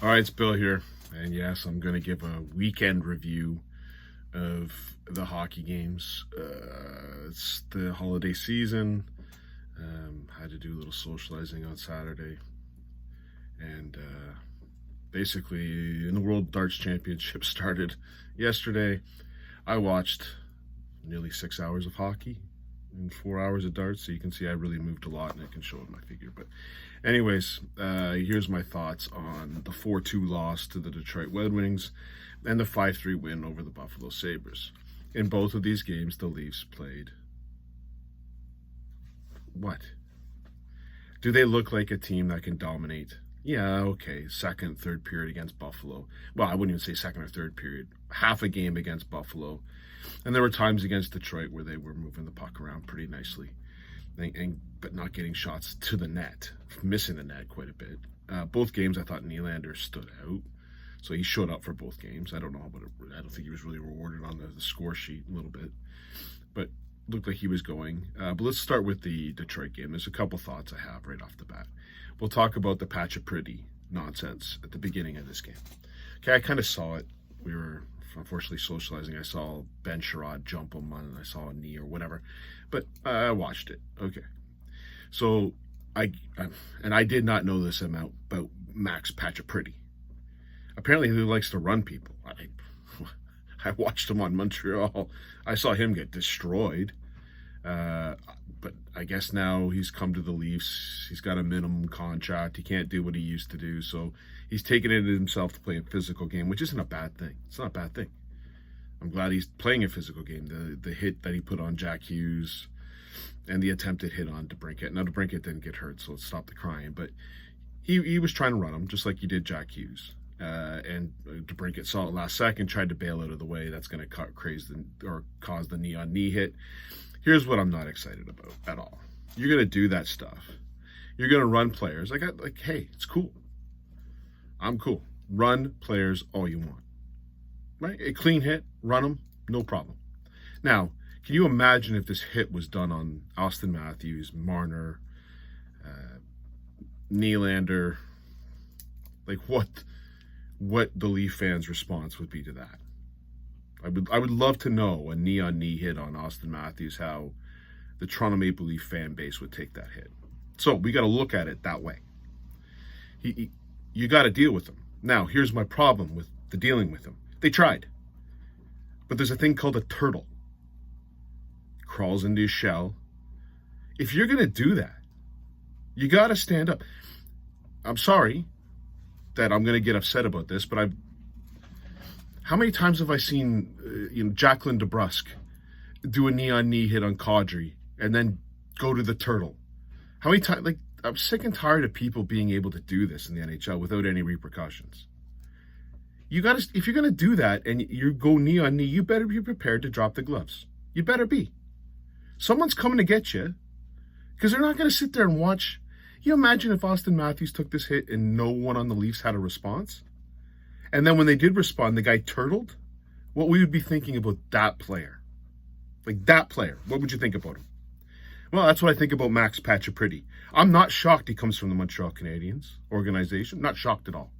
All right, it's Bill here. And yes, I'm going to give a weekend review of the hockey games. It's the holiday season. Had to do a little socializing on Saturday. And basically, in the World Darts Championship started yesterday, I watched nearly 6 hours of hockey and 4 hours of darts. So you can see I really moved a lot, and I can show it in my figure. But anyways, here's my thoughts on the 4-2 loss to the Detroit Red Wings and the 5-3 win over the Buffalo Sabres. In both of these games, the Leafs played what? Do they look like a team that can dominate? Yeah, okay, second, third period against Buffalo. Well, I wouldn't even say second or third period. Half a game against Buffalo. And there were times against Detroit where they were moving the puck around pretty nicely, but not getting shots to the net, missing the net quite a bit. Both games, I thought Nylander stood out, so he showed up for both games. I don't know, but I don't think he was really rewarded on the score sheet a little bit, but looked like he was going. But let's start with the Detroit game. There's a couple thoughts I have right off the bat. We'll talk about the patch of pretty nonsense at the beginning of this game. Okay, I kind of saw it. We were unfortunately socializing. I saw Ben Sherrod jump him and I saw a knee or whatever, but I watched it. Okay, so I did not know this about Max Pacioretty. Apparently, he likes to run people. I watched him on Montreal. I saw him get destroyed. But I guess now he's come to the Leafs. He's got a minimum contract. He can't do what he used to do. So he's taken it into himself to play a physical game, which isn't a bad thing. It's not a bad thing. I'm glad he's playing a physical game. The hit that he put on Jack Hughes and the attempted hit on DeBrincat. Now, DeBrincat didn't get hurt, so it stopped the crying. But he was trying to run him, just like he did Jack Hughes. And DeBrincat saw it last second, tried to bail out of the way. That's going to cause the knee-on-knee hit. Here's what I'm not excited about at all. You're going to do that stuff. You're going to run players. Hey, it's cool. I'm cool. Run players all you want. Right? A clean hit, run them, no problem. Now, can you imagine if this hit was done on Austin Matthews, Marner, Nylander? Like what the Leaf fans' response would be to that? I would love to know a knee-on-knee hit on Austin Matthews, how the Toronto Maple Leaf fan base would take that hit. So we got to look at it that way. You got to deal with him. Now, here's my problem with the dealing with him. They tried. But there's a thing called a turtle. Crawls into his shell. If you're going to do that, you got to stand up. I'm sorry that I'm going to get upset about this, but how many times have I seen Jacqueline DeBrusk do a knee-on-knee hit on Kadri and then go to the turtle? How many times? I'm sick and tired of people being able to do this in the NHL without any repercussions. If you're gonna do that and you go knee-on-knee, you better be prepared to drop the gloves. You better be. Someone's coming to get you, because they're not gonna sit there and watch. You imagine if Austin Matthews took this hit and no one on the Leafs had a response? And then when they did respond, the guy turtled? What we would be thinking about that player. Like that player. What would you think about him? Well, that's what I think about Max Pacioretty. I'm not shocked he comes from the Montreal Canadiens organization. Not shocked at all.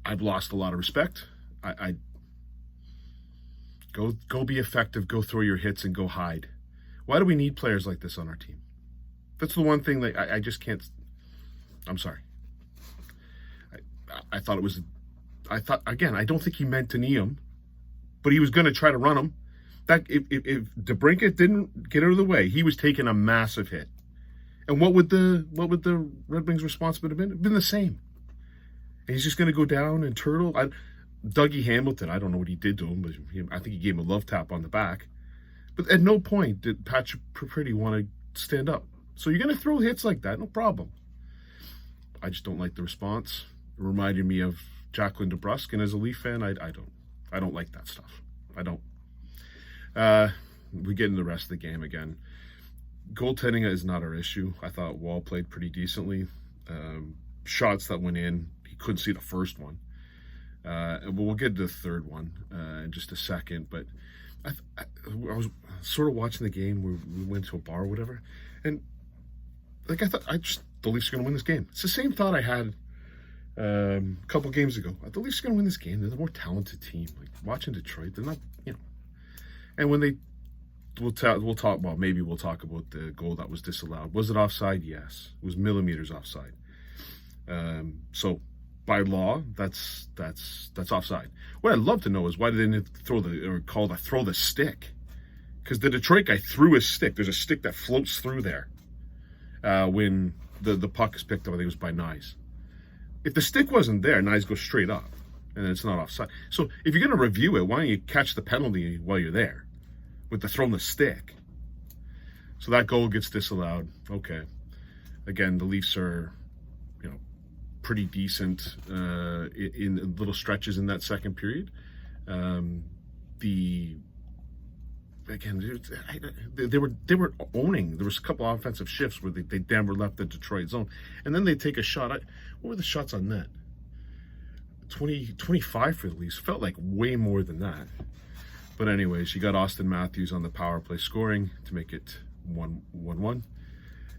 I've lost a lot of respect. I go be effective, go throw your hits, and go hide. Why do we need players like this on our team? That's the one thing that I just can't. I'm sorry. I thought again, I don't think he meant to knee him, but he was going to try to run him. That if DeBrincat didn't get out of the way, he was taking a massive hit. And what would the Red Wings' response would have been? It'd been the same. And he's just going to go down and turtle. Dougie Hamilton, I don't know what he did to him, but I think he gave him a love tap on the back. But at no point did Pacioretty want to stand up. So you're going to throw hits like that, no problem. I just don't like the response. It reminded me of Jacqueline DeBrusk, and as a Leaf fan, I don't like that stuff. I don't. We get into the rest of the game again. Goaltending is not our issue. I thought Wall played pretty decently. Shots that went in, he couldn't see the first one. We'll get to the third one in just a second. But I was sort of watching the game. We went to a bar or whatever, and I thought the Leafs are going to win this game. It's the same thought I had A couple games ago. The Leafs are going to win this game. They're the more talented team. Like, watching Detroit, they're not, And when we'll talk. Well, maybe we'll talk about the goal that was disallowed. Was it offside? Yes, it was millimeters offside. So by law, that's offside. What I'd love to know is why did they throw the stick? Because the Detroit guy threw his stick. There's a stick that floats through there when the puck is picked up. I think it was by Nyes. If the stick wasn't there, Nyes goes straight up, and it's not offside. So if you're going to review it, why don't you catch the penalty while you're there with the throwing the stick? So that goal gets disallowed. Okay. Again, the Leafs are, pretty decent in little stretches in that second period. They were owning. There was a couple of offensive shifts where they never left the Detroit zone, and then they take a shot. What were the shots on net? 25 for the Leafs. Felt like way more than that. But anyways, you got Austin Matthews on the power play scoring to make it 1-1.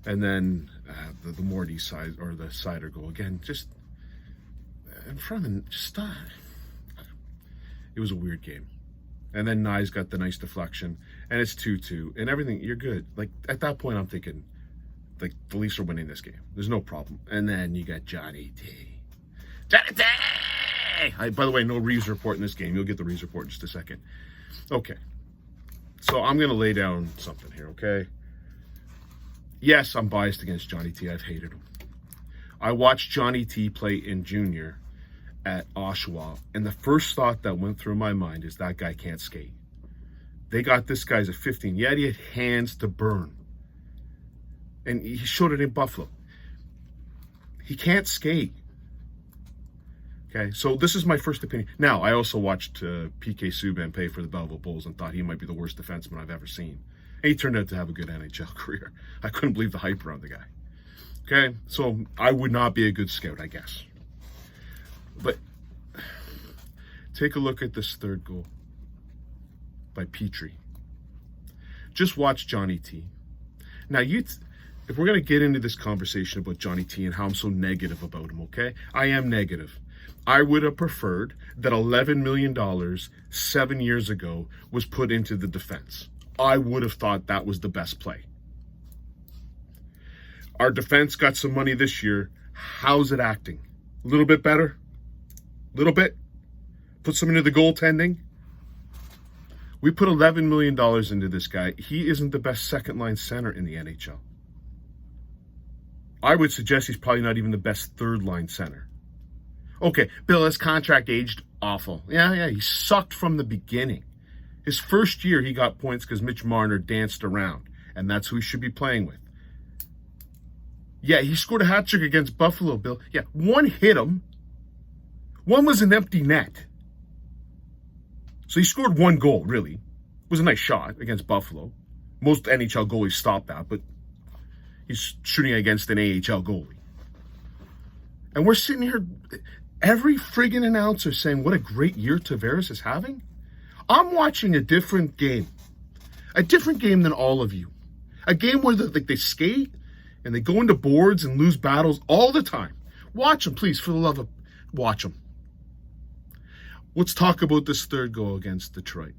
And then the Morty side, or the Sider goal again, just in front of the it was a weird game. And then Nyes got the nice deflection, and it's 2-2, and everything. You're good. Like at that point, I'm thinking, like the Leafs are winning this game. There's no problem. And then you got Johnny T. By the way, no Reeves report in this game. You'll get the Reeves report in just a second. Okay. So I'm gonna lay down something here. Okay. Yes, I'm biased against Johnny T. I've hated him. I watched Johnny T play in junior at Oshawa, and the first thought that went through my mind is that guy can't skate. They got this guy's at 15. Yet he had hands to burn. And he showed it in Buffalo. He can't skate. Okay, so this is my first opinion. Now, I also watched PK Subban play for the Belleville Bulls and thought he might be the worst defenseman I've ever seen. And he turned out to have a good NHL career. I couldn't believe the hype around the guy. Okay, so I would not be a good scout, I guess. But take a look at this third goal by Petrie. Just watch Johnny T. Now, if we're going to get into this conversation about Johnny T and how I'm so negative about him, okay? I am negative. I would have preferred that $11 million 7 years ago was put into the defense. I would have thought that was the best play. Our defense got some money this year. How's it acting? A little bit better? A little bit? Put some into the goaltending? We put $11 million into this guy. He isn't the best second-line center in the NHL. I would suggest he's probably not even the best third-line center. Okay, Bill, his contract aged awful. Yeah, he sucked from the beginning. His first year, he got points because Mitch Marner danced around, and that's who he should be playing with. Yeah, he scored a hat trick against Buffalo, Bill. Yeah, one hit him. One was an empty net. So he scored one goal, really. It was a nice shot against Buffalo. Most NHL goalies stop that, but he's shooting against an AHL goalie. And we're sitting here, every friggin' announcer saying what a great year Tavares is having. I'm watching a different game than all of you. A game where they skate and they go into boards and lose battles all the time. Watch them, please, for the love of, watch them. Let's talk about this third goal against Detroit.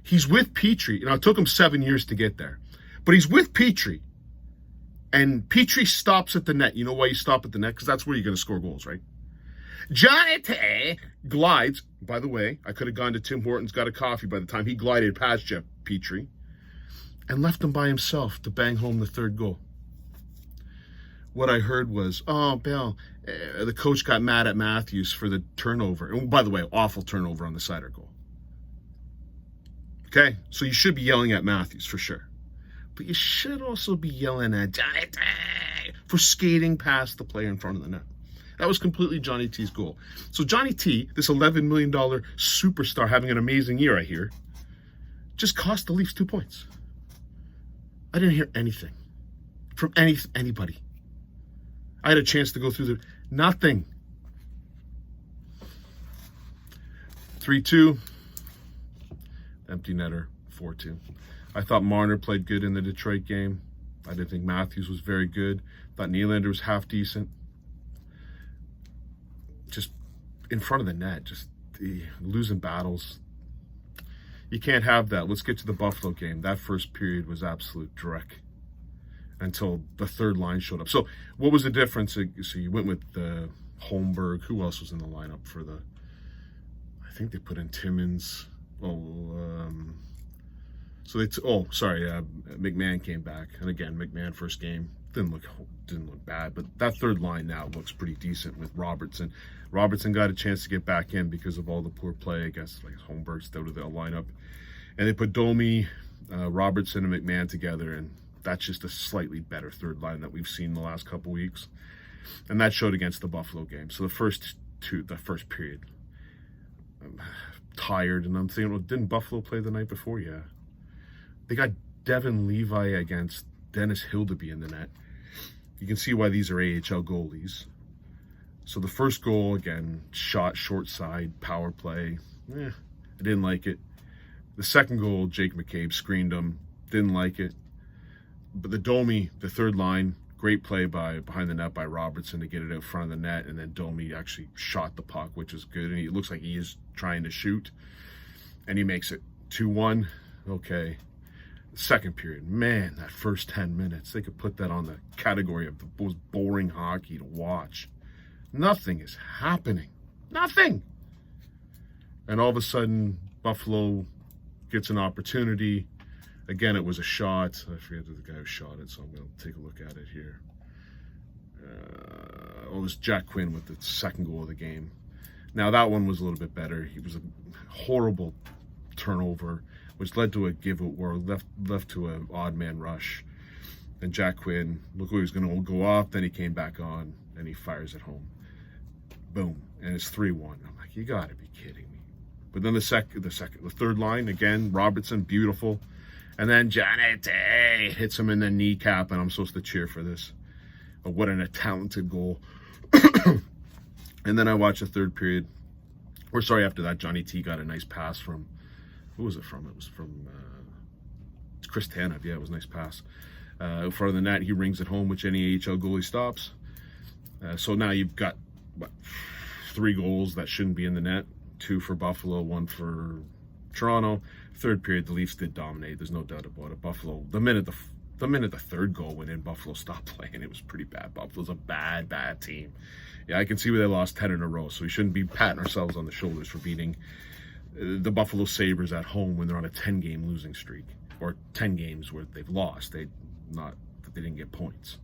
He's with Petrie. It took him 7 years to get there, but he's with Petrie. And Petrie stops at the net. You know why you stop at the net? Because that's where you're going to score goals, right? Johnny T glides. By the way, I could have gone to Tim Hortons, got a coffee by the time he glided past Jeff Petrie and left him by himself to bang home the third goal. What I heard was, oh, Bill, the coach got mad at Matthews for the turnover. And by the way, awful turnover on the Sider goal. Okay, so you should be yelling at Matthews for sure. But you should also be yelling at Johnny T for skating past the player in front of the net. That was completely Johnny T's goal. So Johnny T, this $11 million superstar having an amazing year, I hear, just cost the Leafs 2 points. I didn't hear anything from anybody. I had a chance to go through nothing. 3-2. Empty netter. 4-2. I thought Marner played good in the Detroit game. I didn't think Matthews was very good. Thought Nylander was half decent. in front of the net, just losing battles. You can't have that. Let's get to the Buffalo game. That first period was absolute dreck until the third line showed up. So what was the difference? So you went with Holmberg. Who else was in the lineup for the... I think they put in Timmins. McMahon came back. And again, McMahon first game didn't look bad, but that third line now looks pretty decent with Robertson. Robertson got a chance to get back in because of all the poor play against like Holmberg's out of the lineup. And they put Domi, Robertson, and McMahon together, and that's just a slightly better third line that we've seen the last couple weeks. And that showed against the Buffalo game. So the first period, I'm tired, and I'm thinking, well, didn't Buffalo play the night before? Yeah. They got Devin Levi against Dennis Hildeby in the net. You can see why these are AHL goalies. So the first goal, again, shot short side, power play. I didn't like it. The second goal, Jake McCabe screened him. Didn't like it. But the Domi, the third line, great play behind the net by Robertson to get it out front of the net, and then Domi actually shot the puck, which is good. And it looks like he is trying to shoot, and he makes it 2-1. Okay. Second period, man, that first 10 minutes, they could put that on the category of the most boring hockey to watch. Nothing is happening. Nothing. And all of a sudden, Buffalo gets an opportunity. Again, it was a shot. I forget the guy who shot it, so I'm going to take a look at it here. It was Jack Quinn with the second goal of the game. Now, that one was a little bit better. He was a horrible turnover, which led to a left to an odd man rush. And Jack Quinn, look who he was going to go off. Then he came back on, and he fires it home. Boom, and it's 3-1. I'm like, you got to be kidding me. But then the third line again, Robertson, beautiful, and then Johnny T hits him in the kneecap, and I'm supposed to cheer for this. But what a talented goal! And then I watched the third period. After that, Johnny T got a nice pass from. Who was it from? It was from Chris Tanev. Yeah, it was a nice pass. In front of the net, he rings it home, which any AHL goalie stops. So now you've got, 3 goals that shouldn't be in the net. 2 for Buffalo, 1 for Toronto. Third period, the Leafs did dominate. There's no doubt about it. Buffalo, the minute the third goal went in, Buffalo stopped playing. It was pretty bad. Buffalo's a bad, bad team. Yeah, I can see where they lost 10 in a row, so we shouldn't be patting ourselves on the shoulders for beating the Buffalo Sabres at home when they're on a 10-game losing streak, or 10 games where they've lost. They didn't get points.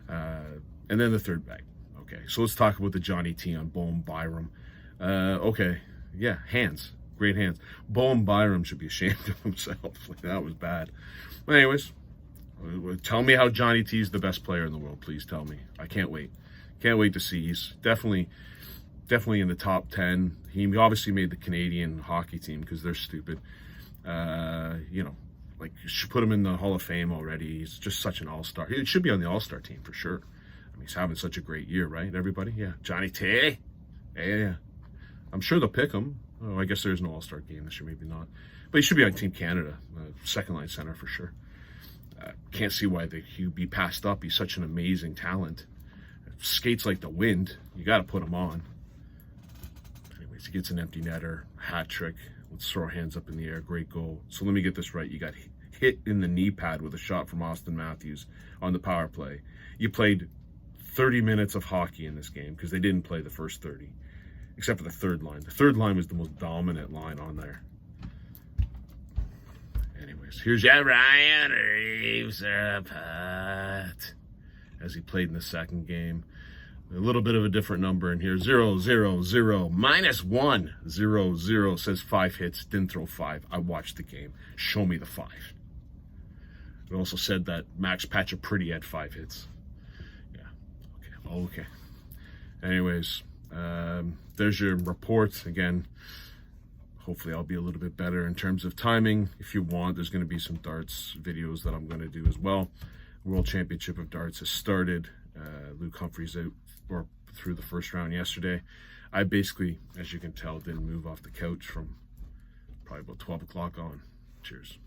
And then the third bag. Okay, so let's talk about the Johnny T on Bowen Byram. Hands. Great hands. Bowen Byram should be ashamed of himself. That was bad. But anyways, tell me how Johnny T is the best player in the world. Please tell me. I can't wait. Can't wait to see. He's definitely in the top 10. He obviously made the Canadian hockey team because they're stupid. You should put him in the Hall of Fame already. He's just such an all-star. He should be on the all-star team for sure. I mean, he's having such a great year, right? Everybody? Yeah. Johnny T. Yeah. I'm sure they'll pick him. Oh, I guess there's no all-star game this year, maybe not. But he should be on Team Canada, second-line center for sure. Can't see why he'd be passed up. He's such an amazing talent. Skates like the wind. You got to put him on. Anyways, he gets an empty netter, hat trick. Let's throw our hands up in the air. Great goal. So let me get this right. You got hit in the knee pad with a shot from Austin Matthews on the power play. You played 30 minutes of hockey in this game because they didn't play the first 30, except for the third line. The third line was the most dominant line on there. Anyways, here's Ryan Reeves as he played in the second game. A little bit of a different number in here. 0, 0, 0, -1, 0, 0. Says 5 hits. Didn't throw 5. I watched the game. Show me the 5. It also said that Max Pacioretty had 5 hits. Yeah. Okay. Anyways, there's your report. Again, hopefully I'll be a little bit better in terms of timing. If you want, there's going to be some darts videos that I'm going to do as well. World Championship of Darts has started. Luke Humphreys out through the first round yesterday. I basically, as you can tell, didn't move off the couch from probably about 12 o'clock on. Cheers.